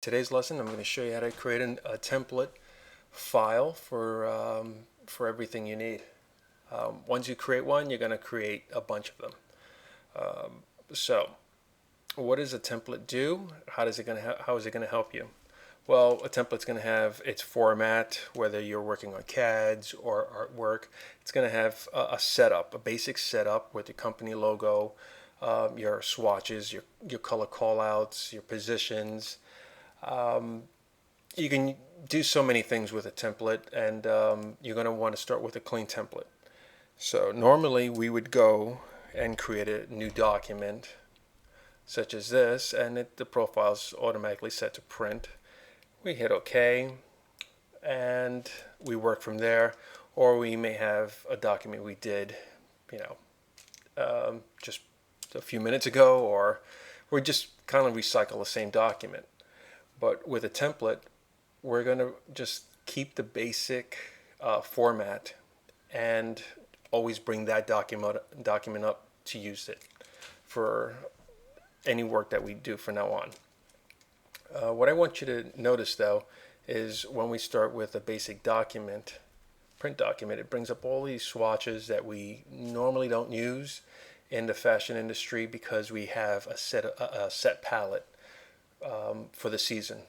Today's lesson, I'm going to show you how to create a template file for everything you need. Once you create one, you're going to create a bunch of them. So, what does a template do? How is it going to help you? Well, a template's going to have its format, whether you're working on CADs or artwork. It's going to have a setup, a basic setup with your company logo, your swatches, your color callouts, your positions. You can do so many things with a template, and you're going to want to start with a clean template. So normally we would go and create a new document such as this, and the profile is automatically set to print. We hit OK, and we work from there. Or we may have a document we did, just a few minutes ago, or we just kind of recycle the same document. But with a template, we're going to just keep the basic format and always bring that document up to use it for any work that we do from now on. What I want you to notice though is when we start with a basic document, print document, it brings up all these swatches that we normally don't use in the fashion industry because we have a set palette for the season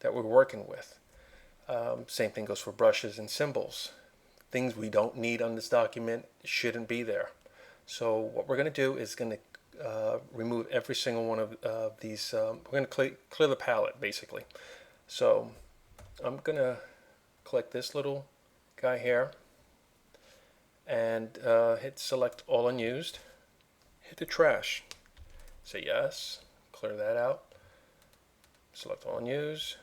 that we're working with. Same thing goes for brushes and symbols. Things we don't need on this document shouldn't be there. So what we're going to do is going to remove every single one of these. We're going to clear the palette basically. So I'm going to click this little guy here and hit select all unused. Hit the trash. Say yes. Clear that out. Select all unused.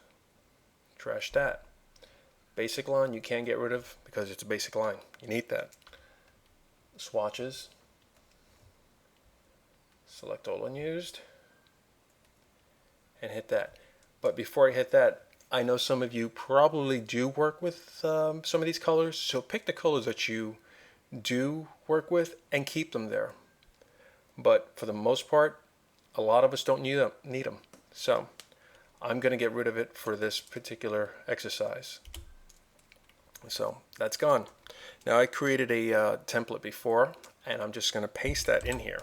Trash that. Basic line you can't get rid of because it's a basic line. You need that. Swatches. Select all unused. And hit that. But before I hit that, I know some of you probably do work with some of these colors. So pick the colors that you do work with and keep them there. But for the most part, a lot of us don't need them. So I'm going to get rid of it for this particular exercise. So that's gone. Now I created a template before, and I'm just going to paste that in here.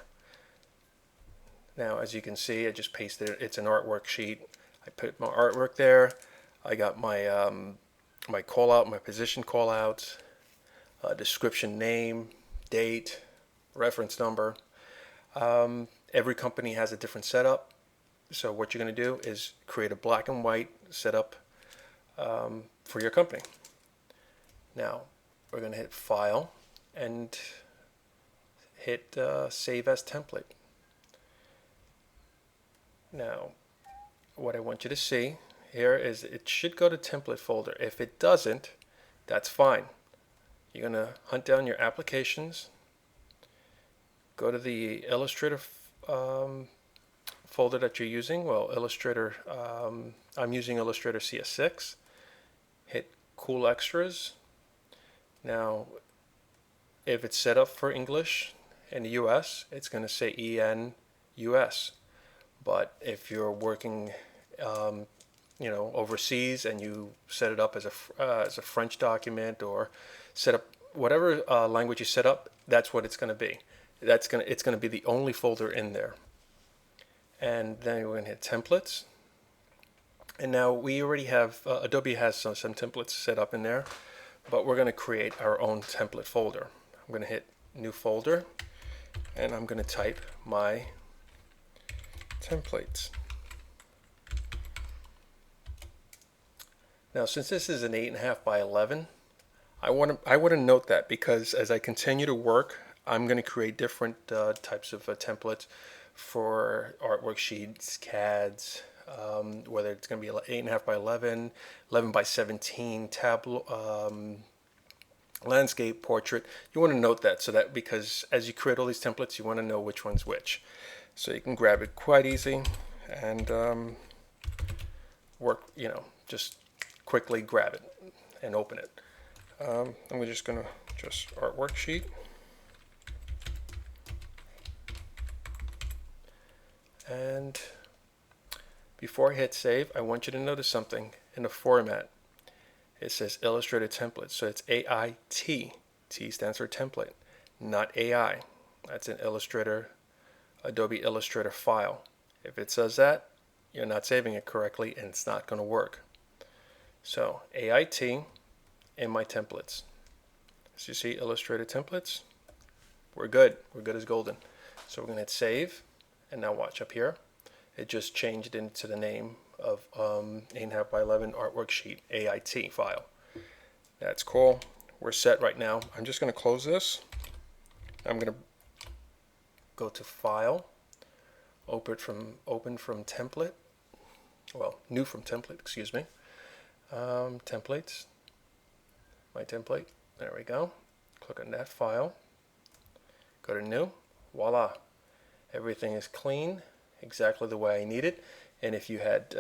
Now as you can see, I just pasted it. It's an artwork sheet. I put my artwork there. I got my my call out, my position call outs, description, name, date, reference number. Every company has a different setup. So what you're going to do is create a black and white setup for your company. Now we're going to hit File and hit Save as Template. Now what I want you to see here is it should go to Template folder. If it doesn't, that's fine. You're going to hunt down your applications, go to the Illustrator folder that you're using. Well, Illustrator, I'm using Illustrator CS6. Hit Cool Extras. Now, if it's set up for English in the US, it's going to say EN US. But if you're working, overseas and you set it up as a French document or set up whatever language you set up, that's what it's going to be. It's going to be the only folder in there. And then we're going to hit Templates. And now we already have, Adobe has some templates set up in there, but we're going to create our own template folder. I'm going to hit New Folder, and I'm going to type my templates. Now since this is an 8.5 by 11, I want to note that because as I continue to work, I'm going to create different types of templates for artwork sheets, CADs, whether it's going to be 8.5 by 11, 11 by 17, tableau, landscape, portrait. You want to note that so that because as you create all these templates, you want to know which one's which. So you can grab it quite easy and work, just quickly grab it and open it. I'm just going to artwork sheet. And Before I hit save, I want you to notice something in the format. It says Illustrator template, so it's AIT. T stands for template, not AI. That's an Illustrator, Adobe Illustrator file. If it says that, you're not saving it correctly and it's not going to work. So AIT in my templates. As you see, Illustrator templates, we're good. We're good as golden. So we're going to hit save, and now watch up here. It just changed into the name of 8.5 by 11 artwork sheet, AIT file. That's cool. We're set right now. I'm just going to close this. I'm going to go to File, open from Template. Well, new from Template, excuse me. Templates. My template. There we go. Click on that file. Go to New. Voila. Everything is clean, exactly the way I need it. And if you had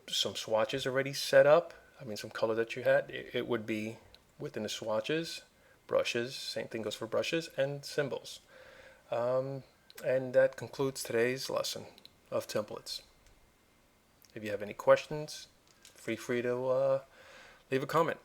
some swatches already set up, some color that you had, it would be within the swatches, brushes, same thing goes for brushes, and symbols. And that concludes today's lesson of templates. If you have any questions, feel free to leave a comment.